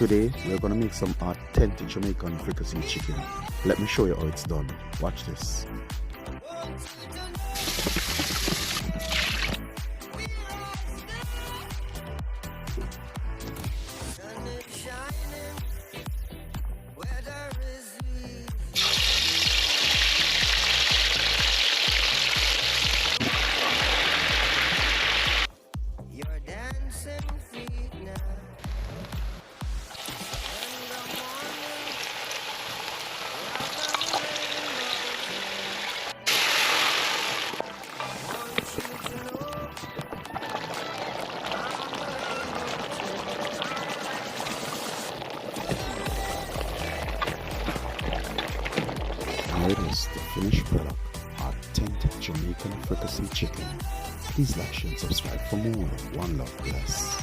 Today we're gonna make some authentic Jamaican fricassee chicken. Let me show you how it's done. Watch this. Here it is, the finished product, authentic Jamaican fricassee chicken. Please like, share, and subscribe for more. One love, bless.